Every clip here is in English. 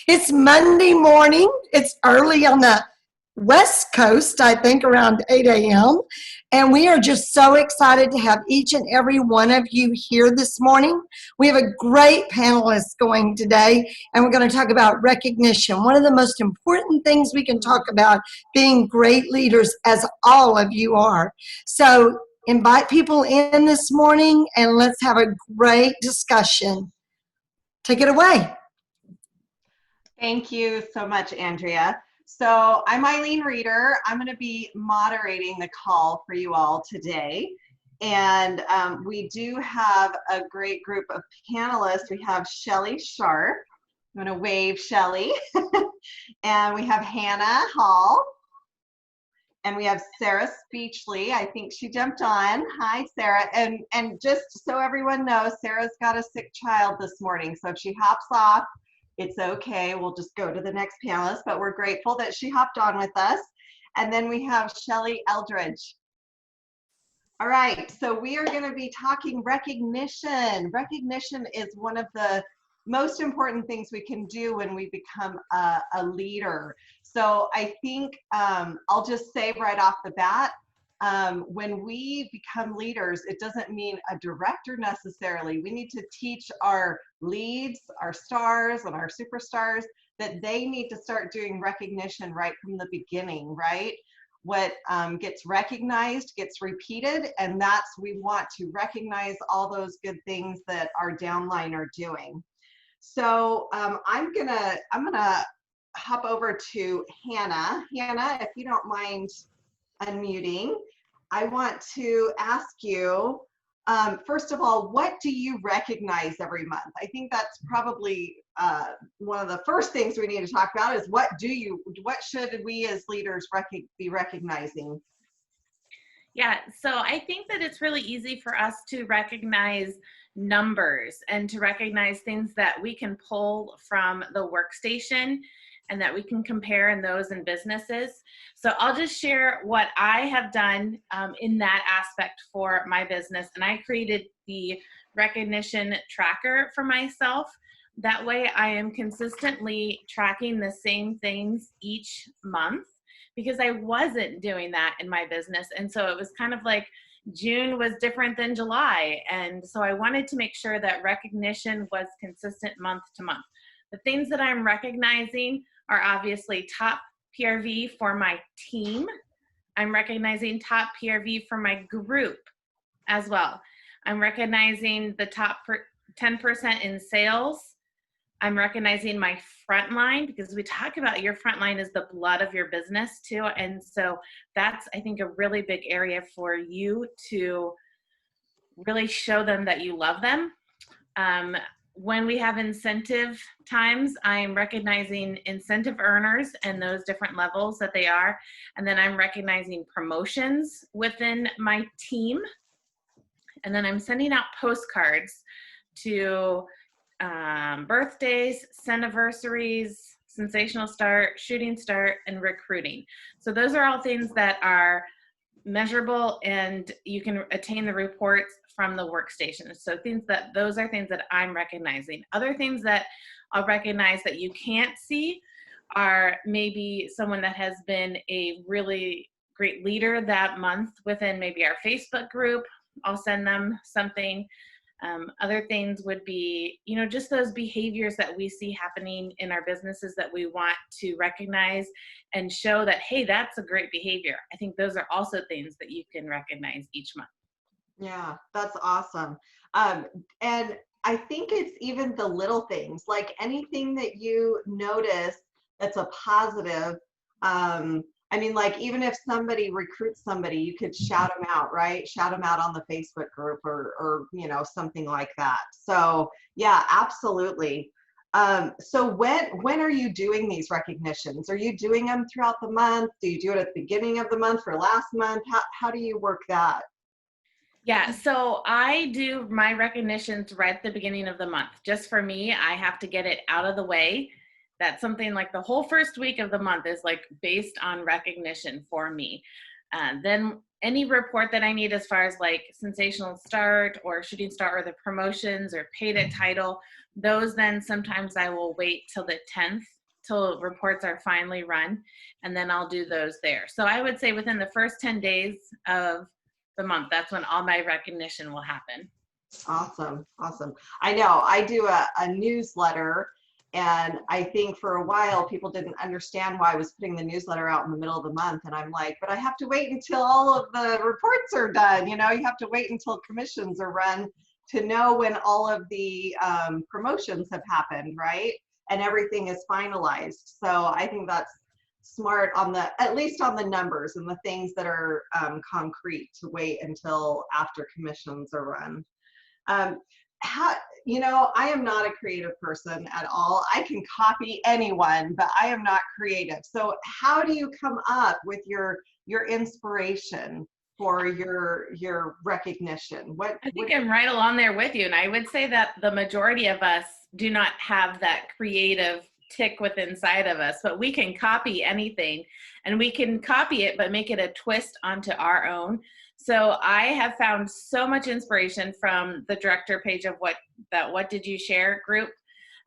It's Monday morning. It's early on the West Coast, I think around 8 a.m. And we are just so excited to have each and every one of you here this morning. We have a great panelist going today, and we're going to talk about recognition. One of the most important things we can talk about being great leaders, as all of you are. So invite people in this morning, and let's have a great discussion. Take it away. Thank you so much, Andrea. So I'm Eileen Reeder. I'm going to be moderating the call for you all today. And we do have a great group of panelists. We have Shelly Sharp. I'm going to wave Shelly. And we have Hannah Hall. And we have Sarah Speechley. I think she jumped on. Hi, Sarah. And just so everyone knows, Sarah's got a sick child this morning. So if she hops off, it's okay. We'll just go to the next panelist, but we're grateful that she hopped on with us. And then we have Shelly Eldridge. All right, so we are going to be talking recognition. Recognition is one of the most important things we can do when we become a leader. So I think I'll just say right off the bat, when we become leaders, it doesn't mean a director necessarily. We need to teach our leads, our stars, and our superstars that they need to start doing recognition right from the beginning, right? What gets recognized gets repeated, and we want to recognize all those good things that our downline are doing. So I'm gonna hop over to Hannah. Hannah, if you don't mind unmuting, I want to ask you, first of all, what do you recognize every month? I think that's probably one of the first things we need to talk about is what should we as leaders be recognizing? Yeah, so I think that it's really easy for us to recognize numbers and to recognize things that we can pull from the workstation and that we can compare in those in businesses. So I'll just share what I have done in that aspect for my business. And I created the recognition tracker for myself. That way I am consistently tracking the same things each month because I wasn't doing that in my business. And so it was kind of like June was different than July. And so I wanted to make sure that recognition was consistent month to month. The things that I'm recognizing are obviously top PRV for my team. I'm recognizing top PRV for my group as well. I'm recognizing the top 10% in sales. I'm recognizing my front line because we talk about your front line is the blood of your business too. And so that's, I think, a really big area for you to really show them that you love them. When we have incentive times, I'm recognizing incentive earners and those different levels that they are. And then I'm recognizing promotions within my team. And then I'm sending out postcards to birthdays, anniversaries, sensational start, shooting start, and recruiting. So those are all things that are measurable and you can attain the reports from the workstation. So those are things that I'm recognizing. Other things that I'll recognize that you can't see are maybe someone that has been a really great leader that month within maybe our Facebook group. I'll send them something. Other things would be, just those behaviors that we see happening in our businesses that we want to recognize and show that, hey, that's a great behavior. I think those are also things that you can recognize each month. Yeah, that's awesome. And I think it's even the little things, like anything that you notice that's a positive. I mean, like even if somebody recruits somebody, you could shout them out, right? Shout them out on the Facebook group or something like that. So yeah, absolutely. So when are you doing these recognitions? Are you doing them throughout the month? Do you do it at the beginning of the month or last month? How do you work that? Yeah, so I do my recognitions right at the beginning of the month. Just for me, I have to get it out of the way. That's something like the whole first week of the month is like based on recognition for me. Then any report that I need as far as like sensational start or shooting star or the promotions or paid at title, those then sometimes I will wait till the 10th till reports are finally run, and then I'll do those there. So I would say within the first 10 days of the month, that's when all my recognition will happen. Awesome. Awesome. I know I do a newsletter, and I think for a while people didn't understand why I was putting the newsletter out in the middle of the month. And I'm like, but I have to wait until all of the reports are done. You know, you have to wait until commissions are run to know when all of the promotions have happened, right? And everything is finalized. So I think that's smart on the, at least on the numbers and the things that are concrete, to wait until after commissions are run. How, you know, I am not a creative person at all. I can copy anyone, but I am not creative. So how do you come up with your inspiration for your recognition? I think I'm right along there with you. And I would say that the majority of us do not have that creative tick within inside of us, but we can copy anything, and we can copy it, but make it a twist onto our own. So I have found so much inspiration from the director page of what did you share group.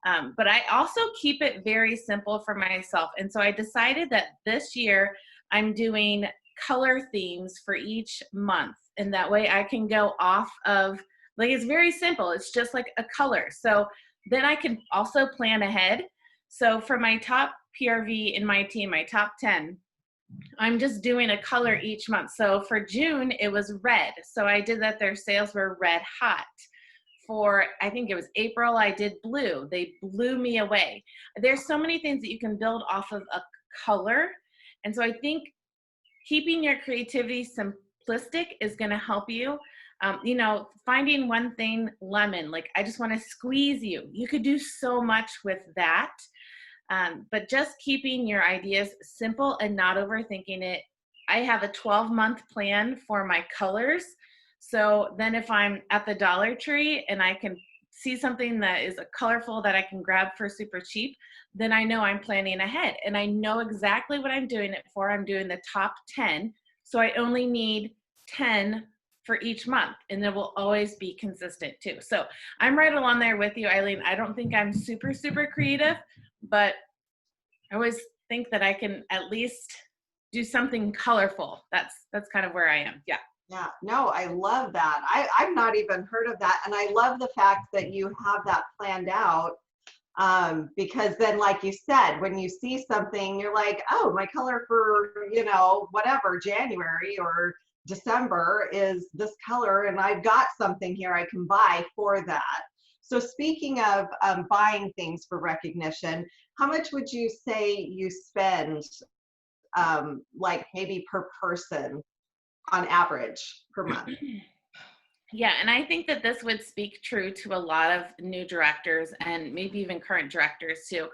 But I also keep it very simple for myself. And so I decided that this year I'm doing color themes for each month. And that way I can go off of, like, it's very simple. It's just like a color. So then I can also plan ahead. So for my top PRV in my team, my top 10, I'm just doing a color each month. So for June, it was red. So I did that. Their sales were red hot. For, I think it was April, I did blue. They blew me away. There's so many things that you can build off of a color. And so I think keeping your creativity simplistic is going to help you. You know, finding one thing, lemon, like I just want to squeeze you. You could do so much with that. But just keeping your ideas simple and not overthinking it. I have a 12-month plan for my colors. So then if I'm at the Dollar Tree and I can see something that is colorful that I can grab for super cheap, then I know I'm planning ahead and I know exactly what I'm doing it for. I'm doing the top 10. So I only need 10 for each month, and it will always be consistent too. So I'm right along there with you, Eileen. I don't think I'm super, super creative, but I always think that I can at least do something colorful. That's kind of where I am. Yeah. Yeah, no, I love that. I've not even heard of that. And I love the fact that you have that planned out, because then, like you said, when you see something, you're like, oh, my color for, you know, whatever, January or December is this color, and I've got something here I can buy for that. So speaking of buying things for recognition, how much would you say you spend, like maybe per person on average per month? Yeah, and I think that this would speak true to a lot of new directors and maybe even current directors too.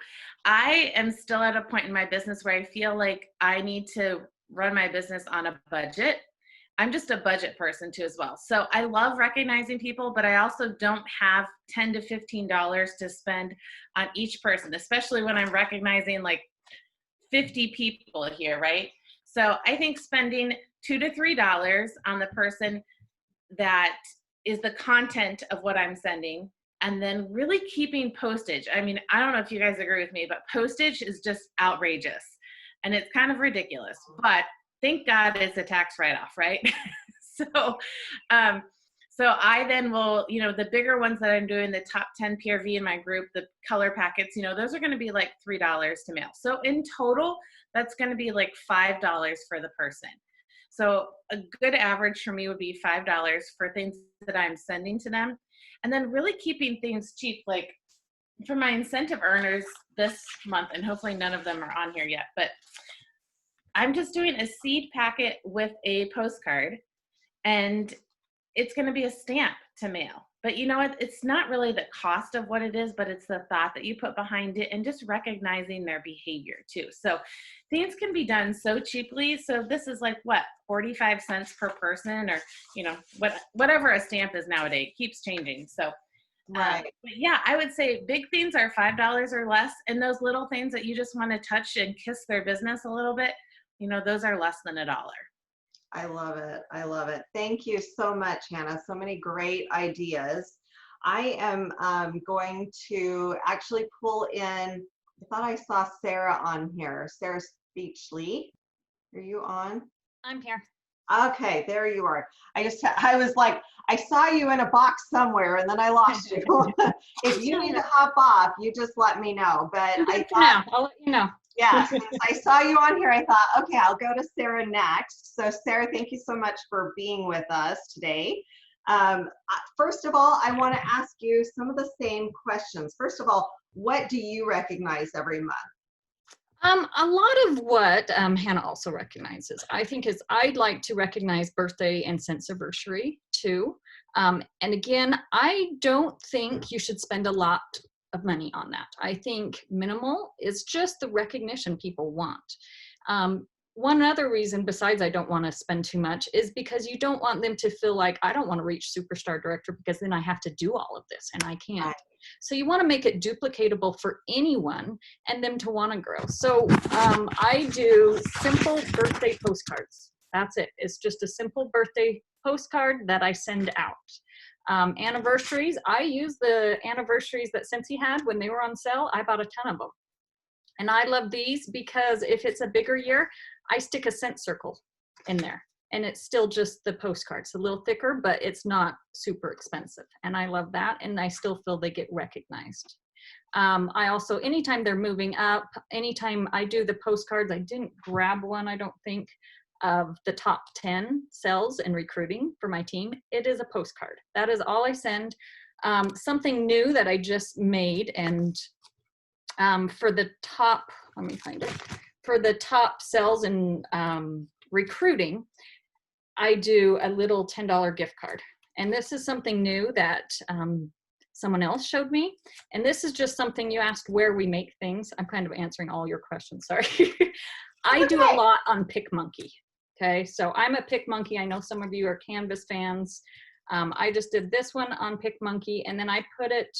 I am still at a point in my business where I feel like I need to run my business on a budget. I'm just a budget person too as well. So I love recognizing people, but I also don't have $10 to $15 to spend on each person, especially when I'm recognizing like 50 people here, right? So I think spending $2 to $3 on the person that is the content of what I'm sending, and then really keeping postage. I mean, I don't know if you guys agree with me, but postage is just outrageous and it's kind of ridiculous, but thank God it's a tax write-off, right? So I then will, you know, the bigger ones that I'm doing, the top 10 PRV in my group, the color packets, you know, those are going to be like $3 to mail. So in total, that's going to be like $5 for the person. So a good average for me would be $5 for things that I'm sending to them. And then really keeping things cheap, like for my incentive earners this month, and hopefully none of them are on here yet, but I'm just doing a seed packet with a postcard, and it's going to be a stamp to mail. But you know what? It's not really the cost of what it is, but it's the thought that you put behind it and just recognizing their behavior too. So things can be done so cheaply. So this is like what, 45 cents per person, or, you know, whatever a stamp is nowadays. It keeps changing. So Right. but yeah, I would say big things are $5 or less. And those little things that you just want to touch and kiss their business a little bit, you know, those are less than $1. I love it. I love it. Thank you so much, Hannah. So many great ideas. I am going to actually pull in, I thought I saw Sarah on here. Sarah Speechley. Are you on? I'm here. Okay, there you are. I was like, I saw you in a box somewhere and then I lost you. If you need to hop off, you just let me know. But I thought, I'll let you know. yeah, since I saw you on here, I thought, okay, I'll go to Sarah next. So Sarah, thank you so much for being with us today. First of all, I want to ask you some of the same questions. First of all, what do you recognize every month? A lot of what Hannah also recognizes, I think, is I'd like to recognize birthday and sensiversary too. And again, I don't think you should spend a lot of money on that. I think minimal is just the recognition people want. One other reason besides I don't want to spend too much is because you don't want them to feel like I don't want to reach superstar director because then I have to do all of this and I can't. So you want to make it duplicatable for anyone and them to want to grow. So I do simple birthday postcards. That's it. It's just a simple birthday postcard that I send out. Anniversaries, I use the anniversaries that Scentsy had when they were on sale. I bought a ton of them. And I love these because if it's a bigger year, I stick a scent circle in there. And it's still just the postcard. It's a little thicker, but it's not super expensive. And I love that. And I still feel they get recognized. I also, anytime they're moving up, anytime I do the postcards, I didn't grab one, I don't think, of the top 10 sales in recruiting for my team. It is a postcard. That is all I send. Something new that I just made, and for the top, let me find it, for the top sales in recruiting, I do a little $10 gift card. And this is something new that someone else showed me. And this is just something you asked where we make things. I'm kind of answering all your questions, sorry. I do a lot on PicMonkey. Okay, so I'm a PicMonkey. I know some of you are Canvas fans. I just did this one on PicMonkey, and then I put it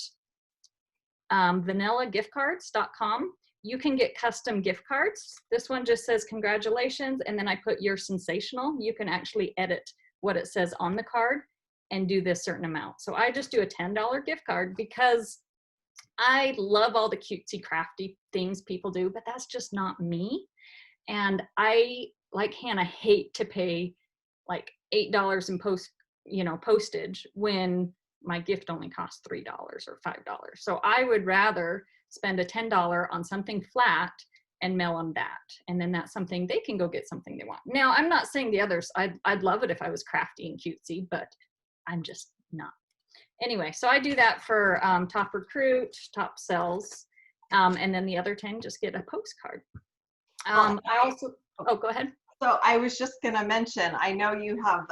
vanillagiftcards.com. You can get custom gift cards. This one just says congratulations, and then I put you're sensational. You can actually edit what it says on the card and do this certain amount. So I just do a $10 gift card because I love all the cutesy crafty things people do, but that's just not me. And I, like Hannah, hate to pay like $8 in postage when my gift only costs $3 or $5. So I would rather spend a $10 on something flat and mail them that. And then that's something they can go get something they want. Now, I'm not saying the others, I'd love it if I was crafty and cutesy, but I'm just not. Anyway, so I do that for top recruit, top sales, and then the other 10 just get a postcard. I also, oh, go ahead. So I was just going to mention, I know you have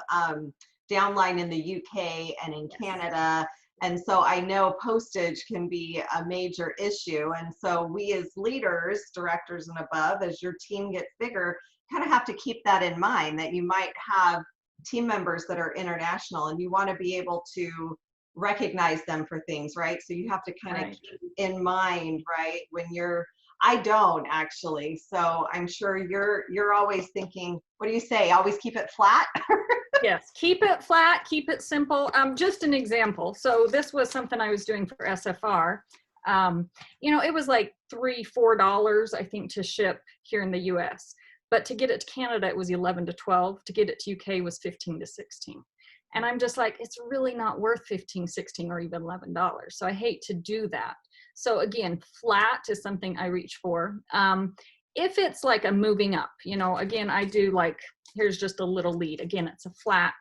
downline in the UK and in Canada. And so I know postage can be a major issue. And so we as leaders, directors and above, as your team gets bigger, kind of have to keep that in mind, that you might have team members that are international and you want to be able to recognize them for things, right? So you have to kind of keep in mind, right, when you're, I don't actually. So I'm sure you're always thinking, what do you say? Always keep it flat? Yes, keep it flat, keep it simple. Just an example. So this was something I was doing for SFR. It was like $3-4, I think, to ship here in the US. But to get it to Canada, it was 11 to 12. To get it to UK was 15 to 16. And I'm just like, it's really not worth 15, 16, or even $11. So I hate to do that. So again, flat is something I reach for. If it's like a moving up, again, I do like, here's just a little lead. Again, it's a flat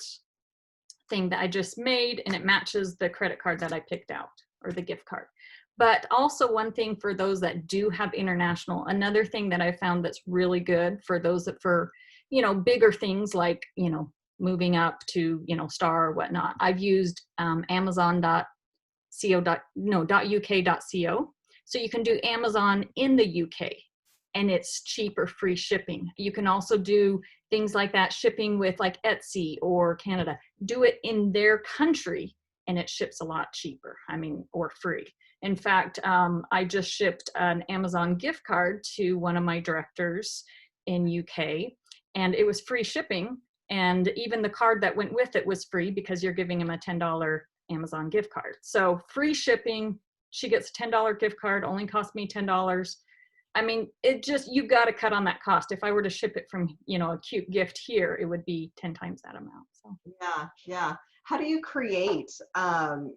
thing that I just made and it matches the credit card that I picked out or the gift card. But also one thing for those that do have international, another thing that I found that's really good for those that for, bigger things like, moving up to, Star or whatnot. I've used Amazon.uk.co. So you can do Amazon in the UK and it's cheaper free shipping. You can also do things like that, shipping with like Etsy or Canada. Do it in their country and it ships a lot cheaper, or free. In fact, I just shipped an Amazon gift card to one of my directors in UK and it was free shipping And even the card that went with it was free because you're giving them a $10 Amazon gift card. So free shipping, she gets a $10 gift card, only cost me $10. I mean, it just, you've got to cut on that cost. If I were to ship it from, you know, a cute gift here, it would be 10 times that amount. So Yeah, yeah. How do you create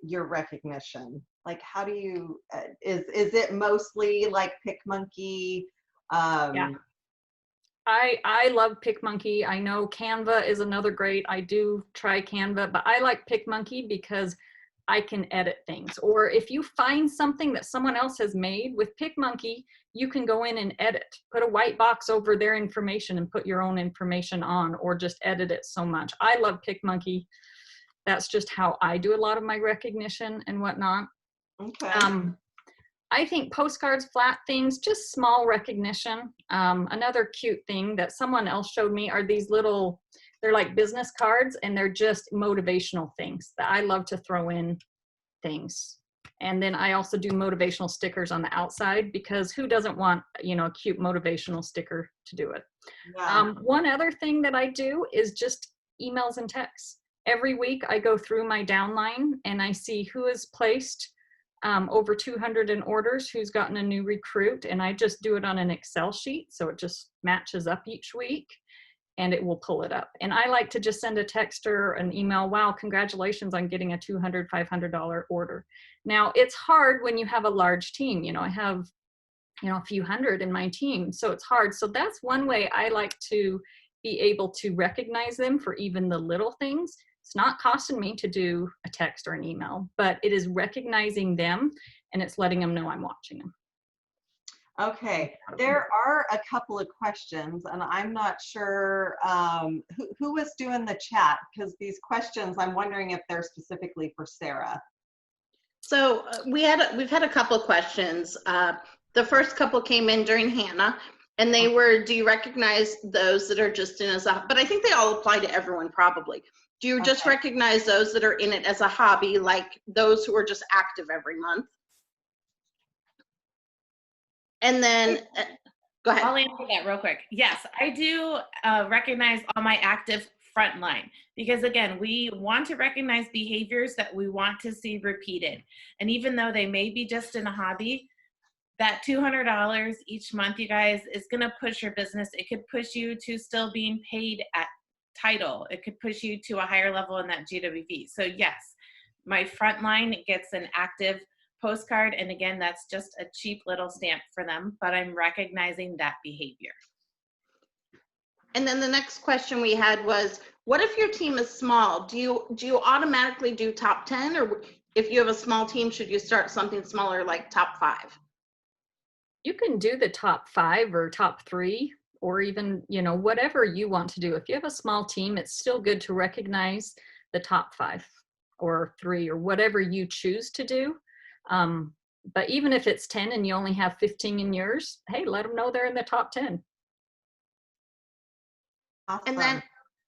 your recognition? Like, how do you, is it mostly like PicMonkey? yeah, I love PicMonkey. I know Canva is another great, I do try Canva, but I like PicMonkey because I can edit things. Or if you find something that someone else has made with PicMonkey, you can go in and edit, put a white box over their information and put your own information on, or just edit it so much. I love PicMonkey. That's just how I do a lot of my recognition and whatnot. Okay. I think postcards, flat things, just small recognition. Another cute thing that someone else showed me are these little, they're like business cards, and they're just motivational things that I love to throw in things. And then I also do motivational stickers on the outside, because who doesn't want, you know, a cute motivational sticker to do it? Yeah. One other thing that I do is just emails and texts. Every week I go through my downline and I see who has placed over 200 in orders, who's gotten a new recruit, and I just do it on an Excel sheet. So it just matches up each week and it will pull it up. And I like to just send a text or an email, wow, congratulations on getting a $200, $500 order. Now it's hard when you have a large team. You know, I have, you know, a few hundred in my team, so it's hard. So that's one way I like to be able to recognize them for even the little things. It's not costing me to do a text or an email, but it is recognizing them and it's letting them know I'm watching them. Okay, there are a couple of questions, and I'm not sure who was doing the chat, because these questions, I'm wondering if they're specifically for Sarah. So we've had a couple of questions. The first couple came in during Hannah, and they were, do you recognize those that are just in as a, but I think they all apply to everyone probably. Do you just recognize those that are in it as a hobby, like those who are just active every month? And then, go ahead. I'll answer that real quick. Yes, I do recognize all my active frontline, because again, we want to recognize behaviors that we want to see repeated. And even though they may be just in a hobby, that $200 each month, you guys, is going to push your business. It could push you to still being paid at title. It could push you to a higher level in that GWV. So yes, my frontline gets an active postcard. And again, that's just a cheap little stamp for them, but I'm recognizing that behavior. And then the next question we had was, what if your team is small? Do you automatically do top 10, or if you have a small team, should you start something smaller like top 5? You can do the top 5 or top 3, or even, you know, whatever you want to do. If you have a small team, it's still good to recognize the top 5 or 3 or whatever you choose to do. But even if it's 10 and you only have 15 in yours, hey, let them know they're in the top 10. Awesome.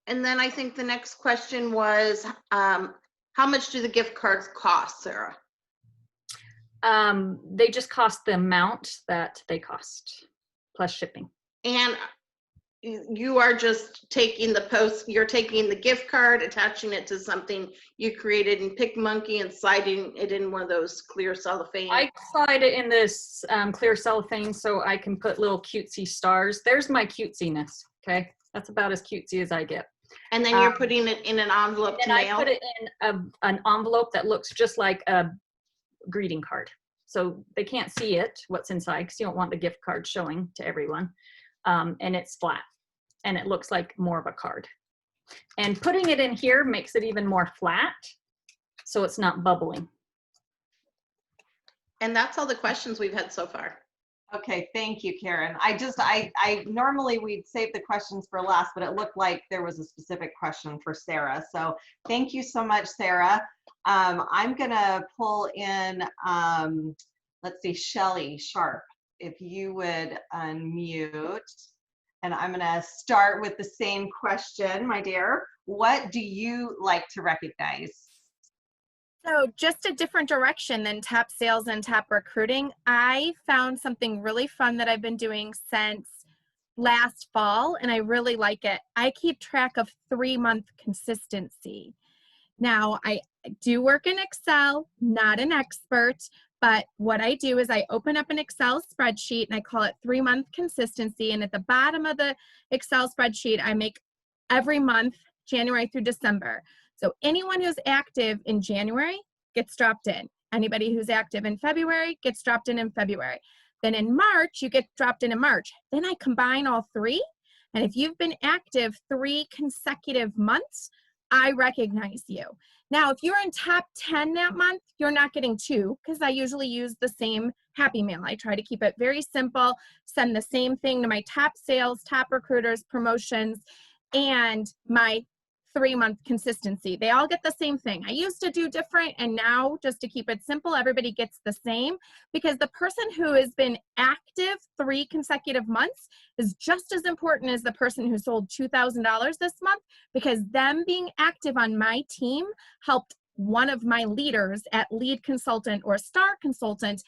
And then I think the next question was, how much do the gift cards cost, Sarah? They just cost the amount that they cost plus shipping. And you are just taking you're taking the gift card, attaching it to something you created in PicMonkey and sliding it in one of those clear cellophane. I slide it in this clear cellophane so I can put little cutesy stars. There's my cutesiness, okay? That's about as cutesy as I get. And then you're putting it in an envelope to mail? I put it in an envelope that looks just like a greeting card. So they can't see it, what's inside, because you don't want the gift card showing to everyone. And it's flat and it looks like more of a card. And putting it in here makes it even more flat, so it's not bubbling. And that's all the questions we've had so far. Okay, thank you, Karen. I normally we'd save the questions for last, but it looked like there was a specific question for Sarah. So thank you so much, Sarah. I'm gonna pull in, let's see, Shelly Sharp, if you would unmute. And I'm gonna start with the same question, my dear. What do you like to recognize? So just a different direction than tap sales and tap recruiting. I found something really fun that I've been doing since last fall, and I really like it. I keep track of 3-month consistency. Now, I do work in Excel, not an expert, but what I do is I open up an Excel spreadsheet and I call it 3-month consistency. And at the bottom of the Excel spreadsheet, I make every month, January through December. So anyone who's active in January gets dropped in. Anybody who's active in February gets dropped in February. Then in March, you get dropped in March. Then I combine all 3. And if you've been active 3 consecutive months, I recognize you. Now, if you're in top 10 that month, you're not getting 2 because I usually use the same Happy Mail. I try to keep it very simple, send the same thing to my top sales, top recruiters, promotions, and my 3-month consistency. They all get the same thing. I used to do different, and now just to keep it simple, everybody gets the same, because the person who has been active 3 consecutive months is just as important as the person who sold $2,000 this month, because them being active on my team helped one of my leaders at lead consultant or star consultant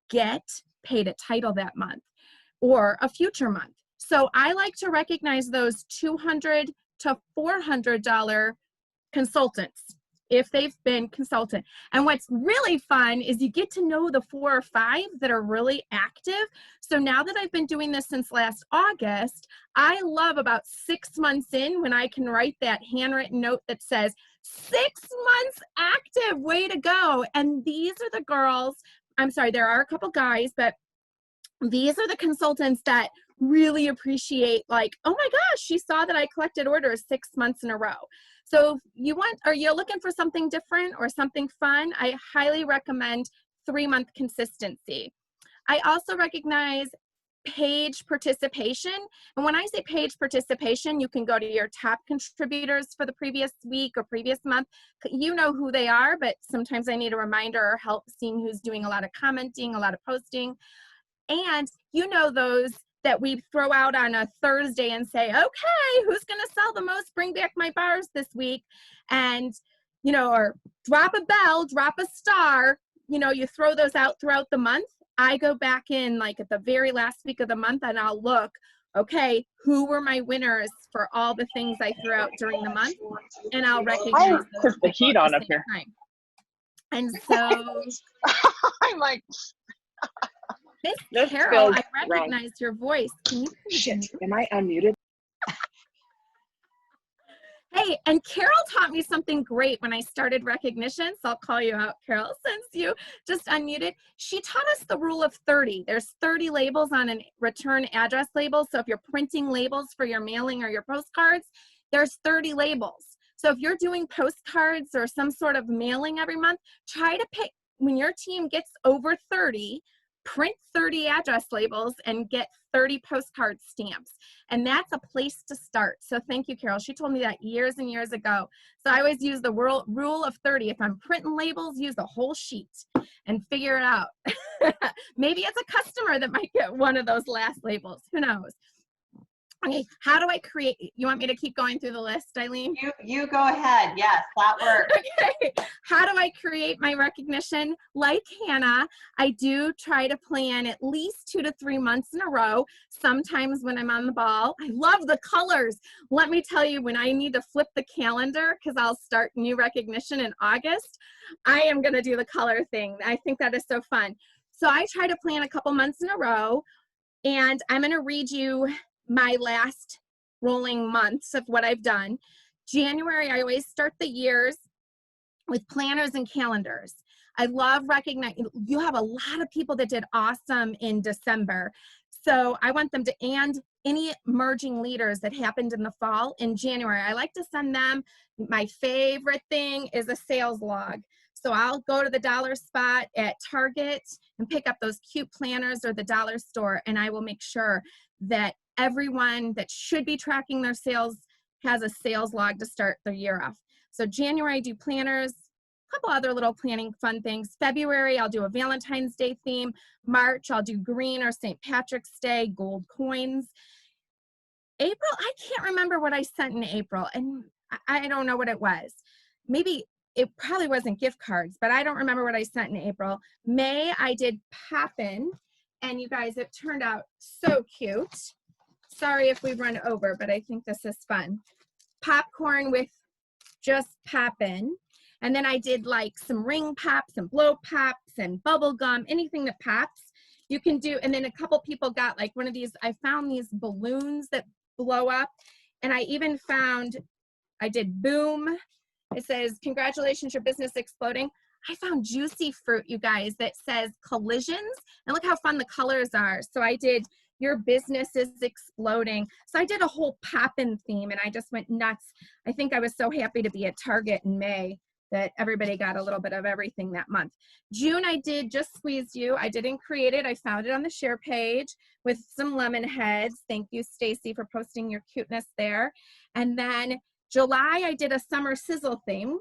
get paid a title that month or a future month. So I like to recognize those $200 to $400 consultants if they've been consultant. And what's really fun is you get to know the 4 or 5 that are really active. So now that I've been doing this since last August, I love about 6 months in when I can write that handwritten note that says 6 months active, way to go. And these are the girls, I'm sorry, there are a couple guys, but these are the consultants that really appreciate, like, oh my gosh, she saw that I collected orders 6 months in a row. So if you want, or you're looking for something different or something fun, I highly recommend 3-month consistency. I also recognize page participation. And when I say page participation, you can go to your top contributors for the previous week or previous month. You know who they are, but sometimes I need a reminder or help seeing who's doing a lot of commenting, a lot of posting. And you know those that we throw out on a Thursday and say, okay, who's going to sell the most? Bring back my bars this week. And, you know, or drop a bell, drop a star, you know, you throw those out throughout the month. I go back in like at the very last week of the month and I'll look, okay, who were my winners for all the things I threw out during the month? And I'll recognize those the heat on up here. time. And so I'm like, Miss Carol, I recognize your voice. Can you please shit, am I unmuted? Hey, and Carol taught me something great when I started recognition, so I'll call you out, Carol, since you just unmuted. She taught us the rule of 30. There's 30 labels on a return address label, so if you're printing labels for your mailing or your postcards, there's 30 labels. So if you're doing postcards or some sort of mailing every month, try to pick, when your team gets over 30, print 30 address labels and get 30 postcard stamps. And that's a place to start. So thank you, Carol. She told me that years and years ago. So I always use the rule of 30. If I'm printing labels, use the whole sheet and figure it out. Maybe it's a customer that might get one of those last labels. Who knows? Okay, how do I create? You want me to keep going through the list, Eileen? You go ahead. Yes, that works. Okay, how do I create my recognition? Like Hannah, I do try to plan at least 2 to 3 months in a row. Sometimes when I'm on the ball, I love the colors. Let me tell you, when I need to flip the calendar, because I'll start new recognition in August, I am going to do the color thing. I think that is so fun. So I try to plan a couple months in a row, and I'm going to read you my last rolling months of what I've done. January, I always start the years with planners and calendars. I love recognizing, you have a lot of people that did awesome in December. So I want them to, and any merging leaders that happened in the fall in January, I like to send them, my favorite thing is a sales log. So I'll go to the dollar spot at Target and pick up those cute planners or the dollar store, and I will make sure that everyone that should be tracking their sales has a sales log to start their year off. So January, I do planners, a couple other little planning fun things. February, I'll do a Valentine's Day theme. March, I'll do green or St. Patrick's Day, gold coins. April, I can't remember what I sent in April, and I don't know what it was. Maybe it probably wasn't gift cards, but I don't remember what I sent in April. May, I did Poppin', and you guys, it turned out so cute. sorry if we run over, but I think this is fun. Popcorn with just poppin'. And then I did like some ring pops and blow pops and bubble gum, anything that pops you can do. And then a couple people got like one of these, I found these balloons that blow up. And I even found, I did boom. It says, congratulations, your business exploding. I found juicy fruit, you guys, that says collisions. And look how fun the colors are. So I did, your business is exploding. So I did a whole poppin' theme and I just went nuts. I think I was so happy to be at Target in May that everybody got a little bit of everything that month. June, I did Just Squeeze You. I didn't create it. I found it on the share page with some lemon heads. Thank you, Stacy, for posting your cuteness there. And then July, I did a summer sizzle theme.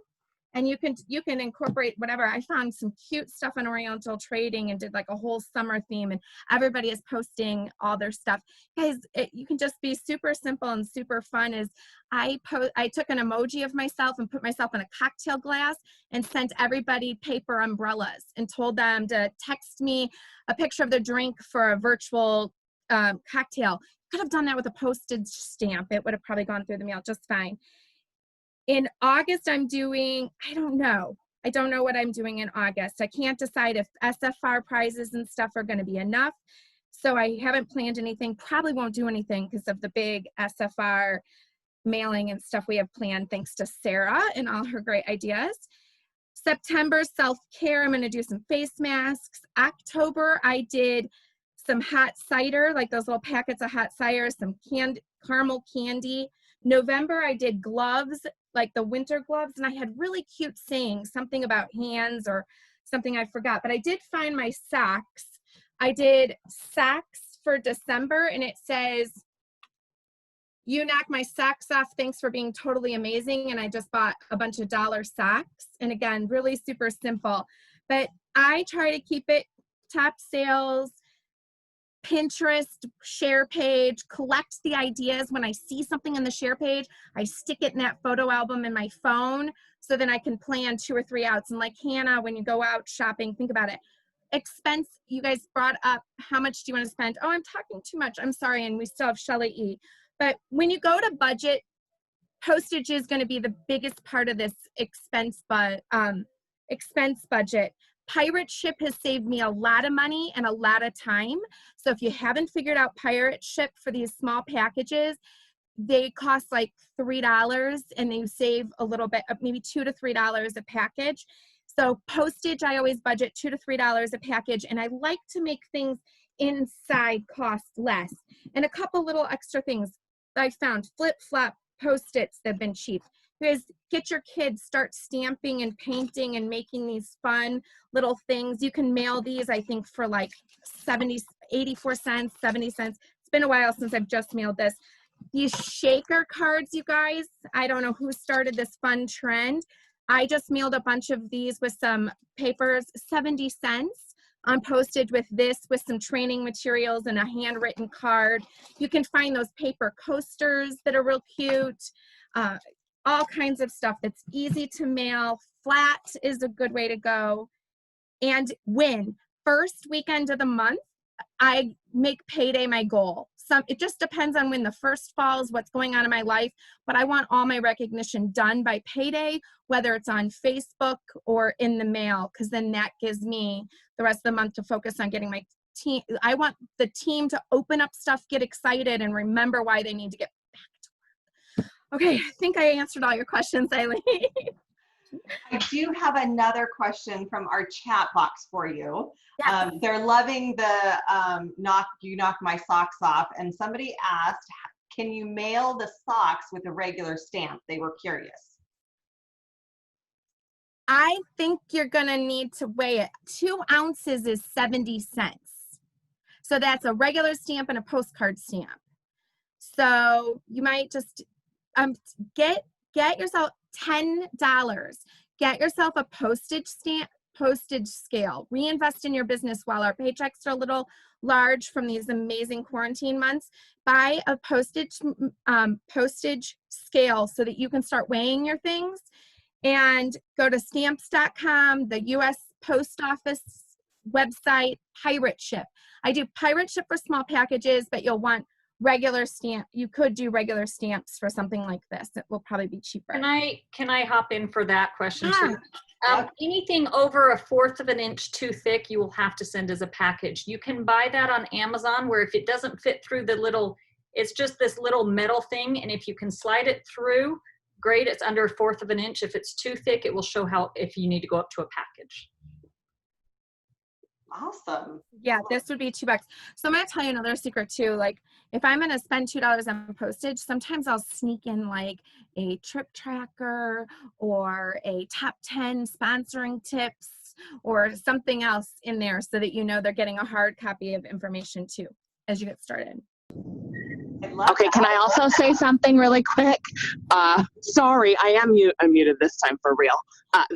And you can incorporate whatever. I found some cute stuff on Oriental Trading and did like a whole summer theme, and everybody is posting all their stuff. Guys, you can just be super simple and super fun. I took an emoji of myself and put myself in a cocktail glass and sent everybody paper umbrellas and told them to text me a picture of the drink for a virtual cocktail. Could have done that with a postage stamp. It would have probably gone through the mail just fine. In August, I'm doing, I don't know what I'm doing in August. I can't decide if SFR prizes and stuff are going to be enough. So I haven't planned anything, probably won't do anything because of the big SFR mailing and stuff we have planned, thanks to Sarah and all her great ideas. September, self-care, I'm going to do some face masks. October, I did some hot cider, like those little packets of hot cider, some caramel candy. November, I did gloves, like the winter gloves, and I had really cute sayings, something about hands or something I forgot, but I did find my socks. I did socks for December, and it says, you knock my socks off, thanks for being totally amazing, and I just bought a bunch of dollar socks, and again, really super simple, but I try to keep it top sales, Pinterest share page, collect the ideas. When I see something in the share page, I stick it in that photo album in my phone so then I can plan 2 or 3 outs. And like Hannah, when you go out shopping, think about it. Expense, you guys brought up how much do you want to spend? Oh, I'm talking too much. I'm sorry. And we still have Shelly E. But when you go to budget, postage is going to be the biggest part of this expense budget. Pirate Ship has saved me a lot of money and a lot of time. So if you haven't figured out Pirate Ship for these small packages, they cost like $3 and you save a little bit, maybe $2 to $3 a package. So postage, I always budget $2 to $3 a package, and I like to make things inside cost less. And a couple little extra things I found, flip-flop Post-its that have been cheap. You guys get your kids, start stamping and painting and making these fun little things. You can mail these, I think, for like 84 cents, 70 cents. It's been a while since I've just mailed this. These shaker cards, you guys, I don't know who started this fun trend. I just mailed a bunch of these with some papers, 70 cents on postage with this, with some training materials and a handwritten card. You can find those paper coasters that are real cute. All kinds of stuff that's easy to mail. Flat is a good way to go. And win. First weekend of the month, I make payday my goal. It just depends on when the first falls, what's going on in my life, but I want all my recognition done by payday, whether it's on Facebook or in the mail, because then that gives me the rest of the month to focus on getting my team. I want the team to open up stuff, get excited, and remember why they need to get back to work. Okay, I think I answered all your questions, Eileen. I do have another question from our chat box for you. Yes. They're loving the you knock my socks off, and somebody asked, can you mail the socks with a regular stamp? They were curious. I think you're gonna need to weigh it. 2 ounces is 70 cents. So that's a regular stamp and a postcard stamp. So you might just get yourself $10. Get yourself a postage scale. Reinvest in your business while our paychecks are a little large from these amazing quarantine months. Buy a postage scale so that you can start weighing your things. And go to stamps.com, the U.S. Post Office website, Pirate Ship. I do Pirate Ship for small packages, but you'll want regular stamp, you could do regular stamps for something like this. It will probably be cheaper. Can I hop in for that question too? Yep. Anything over 1/4 of an inch too thick, you will have to send as a package. You can buy that on Amazon, where if it doesn't fit through the little, it's just this little metal thing, and if you can slide it through, great. It's under 1/4 of an inch. If it's too thick, it will show how, if you need to go up to a package. Awesome. Yeah, this would be $2. So I'm gonna tell you another secret too. Like if I'm gonna spend $2 on postage, sometimes I'll sneak in like a trip tracker or a top 10 sponsoring tips or something else in there so that you know they're getting a hard copy of information too as you get started. I love Okay, that. can I also say something really quick? Sorry, I am unmuted this time for real.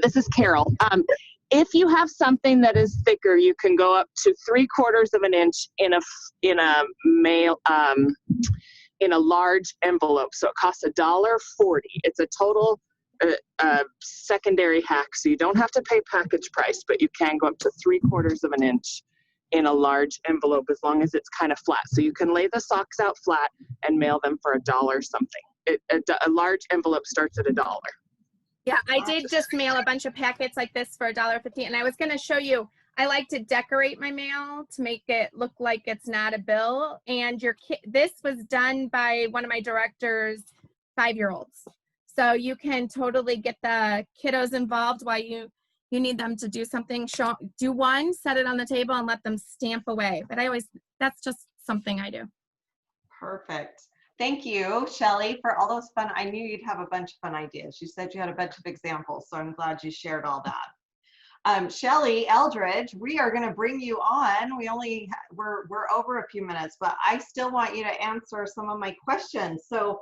This is Carol. If you have something that is thicker, you can go up to 3/4 of an inch in a large envelope. So it costs $1.40. It's a total secondary hack. So you don't have to pay package price, but you can go up to 3/4 of an inch in a large envelope as long as it's kind of flat. So you can lay the socks out flat and mail them for $1 something. A large envelope starts at $1. Yeah, I did just mail a bunch of packets like this for $1.50, and I was going to show you, I like to decorate my mail to make it look like it's not a bill. And this was done by one of my director's 5-year-olds. So you can totally get the kiddos involved while you need them to do something. Do one, set it on the table, and let them stamp away. But that's just something I do. Perfect. Thank you, Shelly, for all those fun. I knew you'd have a bunch of fun ideas. You said you had a bunch of examples, so I'm glad you shared all that. Shelly Eldridge, we are going to bring you on. We're over a few minutes, but I still want you to answer some of my questions. So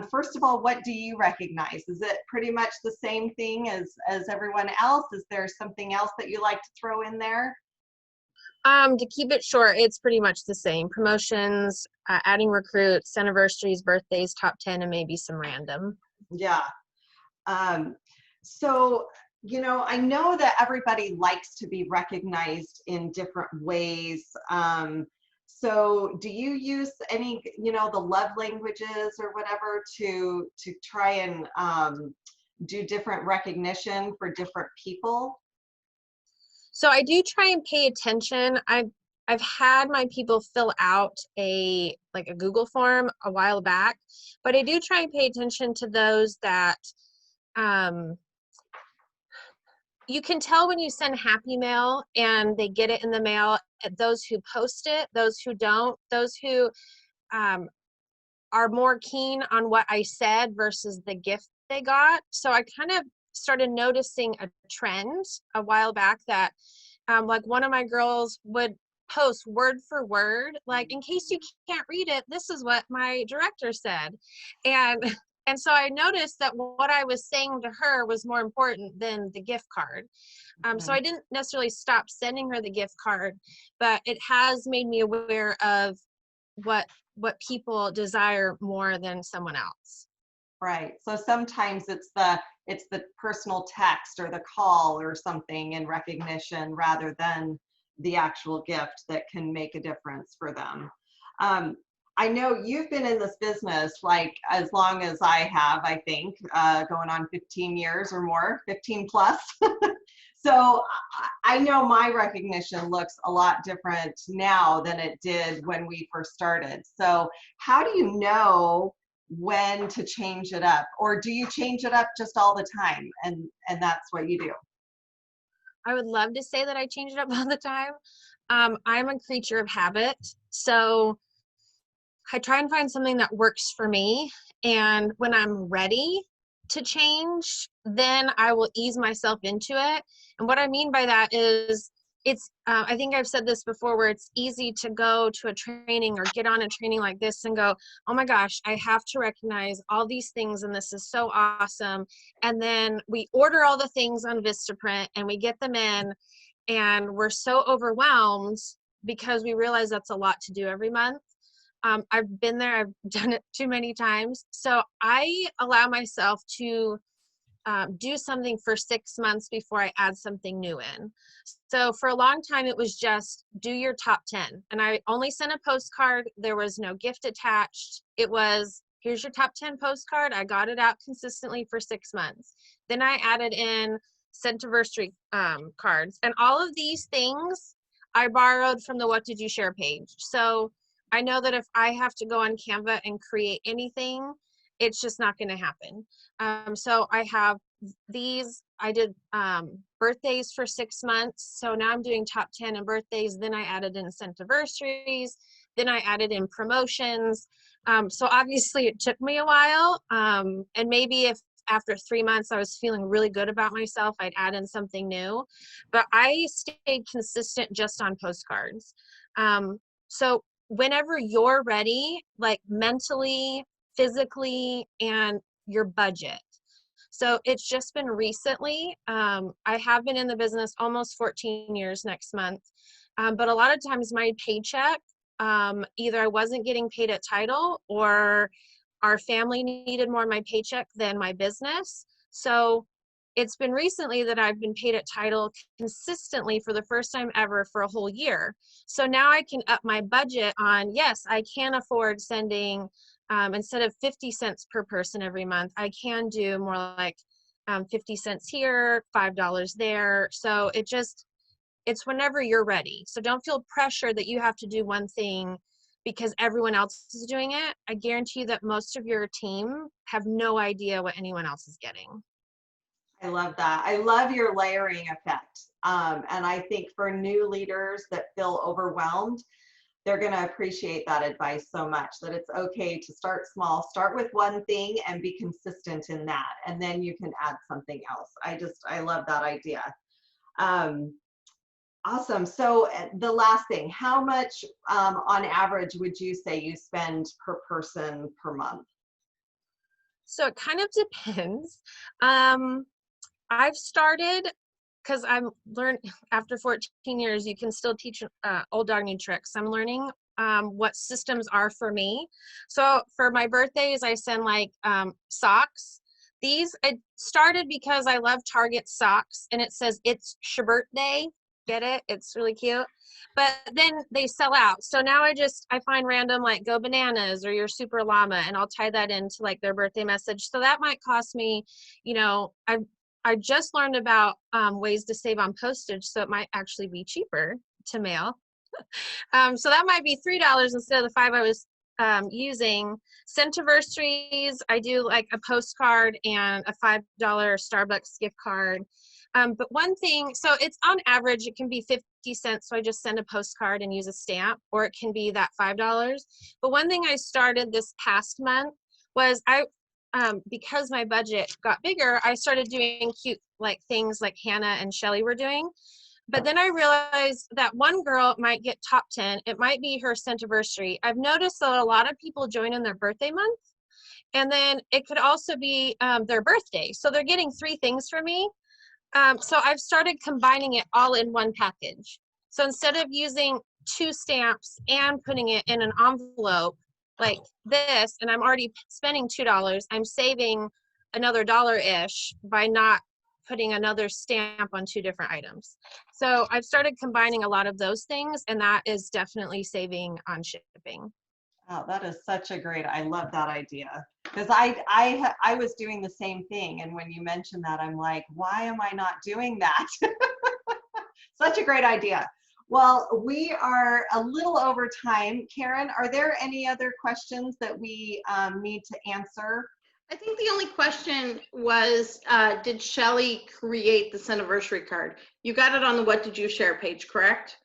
first of all, what do you recognize? Is it pretty much the same thing as everyone else? Is there something else that you like to throw in there? To keep it short, it's pretty much the same. Promotions, adding recruits, anniversaries, birthdays, top 10, and maybe some random. Yeah. So, I know that everybody likes to be recognized in different ways. So do you use any, the love languages or whatever to try and do different recognition for different people? So I do try and pay attention. I've had my people fill out a Google form a while back, but I do try and pay attention to those that you can tell when you send happy mail and they get it in the mail, those who post it, those who don't, those who are more keen on what I said versus the gift they got. So I kind of started noticing a trend a while back that one of my girls would post word for word, like, in case you can't read it, this is what my director said. And so I noticed that what I was saying to her was more important than the gift card. So I didn't necessarily stop sending her the gift card, but it has made me aware of what people desire more than someone else. Right. So sometimes it's the personal text or the call or something in recognition rather than the actual gift that can make a difference for them. I know you've been in this business like as long as I have, I think, going on 15 years or more, 15 plus. So I know my recognition looks a lot different now than it did when we first started. So how do you know when to change it up, or do you change it up just all the time and that's what you do? I would love to say that I change it up all the time. I'm a creature of habit, so I try and find something that works for me, and when I'm ready to change, then I will ease myself into it. And what I mean by that is I think I've said this before, where it's easy to go to a training or get on a training like this and go, oh my gosh, I have to recognize all these things and this is so awesome. And then we order all the things on Vistaprint and we get them in and we're so overwhelmed because we realize that's a lot to do every month. I've been there, I've done it too many times. So I allow myself to do something for 6 months before I add something new in. So for a long time, it was just do your top 10. And I only sent a postcard. There was no gift attached. It was, here's your top 10 postcard. I got it out consistently for 6 months. Then I added in Centiversary cards. And all of these things I borrowed from the What Did You Share page. So I know that if I have to go on Canva and create anything, it's just not going to happen. So I have these, I did birthdays for 6 months. So now I'm doing top 10 and birthdays. Then I added in Centiversaries. Then I added in promotions. So obviously it took me a while. And maybe if after 3 months I was feeling really good about myself, I'd add in something new. But I stayed consistent just on postcards. So whenever you're ready, like mentally, physically, and your budget. So it's just been recently. I have been in the business almost 14 years next month. But a lot of times my paycheck, either I wasn't getting paid at title or our family needed more of my paycheck than my business. So it's been recently that I've been paid at title consistently for the first time ever for a whole year. So now I can up my budget on, yes, I can afford sending, instead of 50 cents per person every month, I can do more like 50 cents here, $5 there. So it's whenever you're ready. So don't feel pressure that you have to do one thing because everyone else is doing it. I guarantee you that most of your team have no idea what anyone else is getting. I love that. I love your layering effect. And I think for new leaders that feel overwhelmed, they're going to appreciate that advice so much, that it's okay to start small, start with one thing and be consistent in that. And then you can add something else. I love that idea. Awesome. So the last thing, how much on average would you say you spend per person per month? So it kind of depends. I've started, because I'm learned after 14 years, you can still teach old dog new tricks. I'm learning what systems are for me. So for my birthdays, I send like socks. These, I started because I love Target socks and it says it's your birthday. Get it? It's really cute. But then they sell out. So now I find random like Go Bananas or Your Super Llama and I'll tie that into like their birthday message. So that might cost me, I just learned about ways to save on postage, so it might actually be cheaper to mail. So that might be $3 instead of the $5 I was using. Centiversaries, I do like a postcard and a $5 Starbucks gift card. But one thing, so it's on average, it can be 50 cents, so I just send a postcard and use a stamp, or it can be that $5. But one thing I started this past month was because my budget got bigger, I started doing cute like things like Hannah and Shelly were doing. But then I realized that one girl might get top 10. It might be her centiversary. I've noticed that a lot of people join in their birthday month. And then it could also be their birthday. So they're getting 3 things from me. So I've started combining it all in one package. So instead of using 2 stamps and putting it in an envelope, like this, and I'm already spending $2, I'm saving another $1-ish by not putting another stamp on 2 different items. So I've started combining a lot of those things, and that is definitely saving on shipping. Oh, that is such a great, I love that idea. Because I was doing the same thing. And when you mentioned that, I'm like, why am I not doing that? Such a great idea. Well, we are a little over time. Karen, are there any other questions that we need to answer? I think the only question was, did Shelly create the Centiversary card? You got it on the What Did You Share page, correct?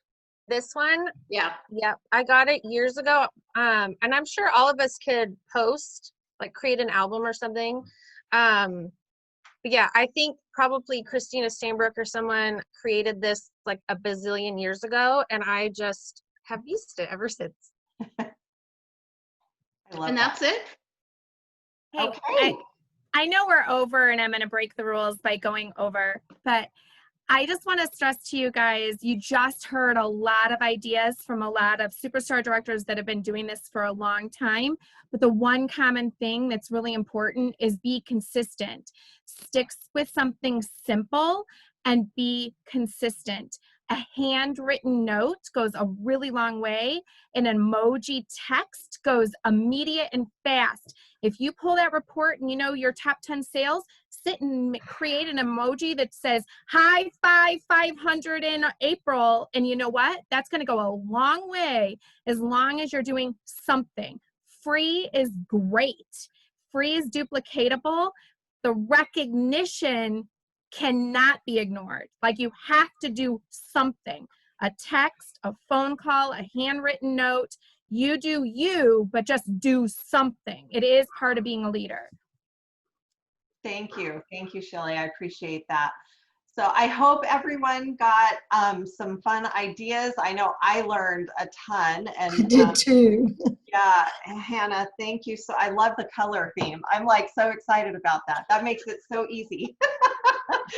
This one, Yeah. yep, I got it years ago. And I'm sure all of us could post, like create an album or something. But yeah, I think probably Christina Steinbrook or someone created this like a bazillion years ago, and I just have used it ever since. I love And that. that's it? Hey, Okay. I know we're over and I'm going to break the rules by going over, but I just want to stress to you guys, you just heard a lot of ideas from a lot of superstar directors that have been doing this for a long time. But the one common thing that's really important is be consistent. Stick with something simple and be consistent. A handwritten note goes a really long way. An emoji text goes immediate and fast. If you pull that report and you know your top 10 sales, sit and create an emoji that says high five 500 in April. And you know what? That's going to go a long way as long as you're doing something. Free is great. Free is duplicatable. The recognition cannot be ignored. Like, you have to do something. A text, a phone call, a handwritten note. You do you, but just do something. It is part of being a leader. Thank you. Thank you, Shelley. I appreciate that. So I hope everyone got some fun ideas. I know I learned a ton. And I did too. yeah, Hannah, thank you. So I love the color theme. I'm like so excited about that. That makes it so easy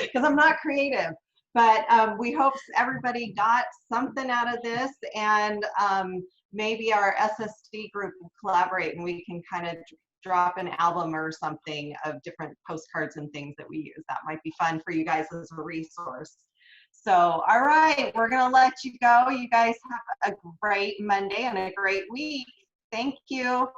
because I'm not creative. But we hope everybody got something out of this, and maybe our SSD group will collaborate and we can kind of drop an album or something of different postcards and things that we use. That might be fun for you guys as a resource. So, all right, we're going to let you go. You guys have a great Monday and a great week. Thank you.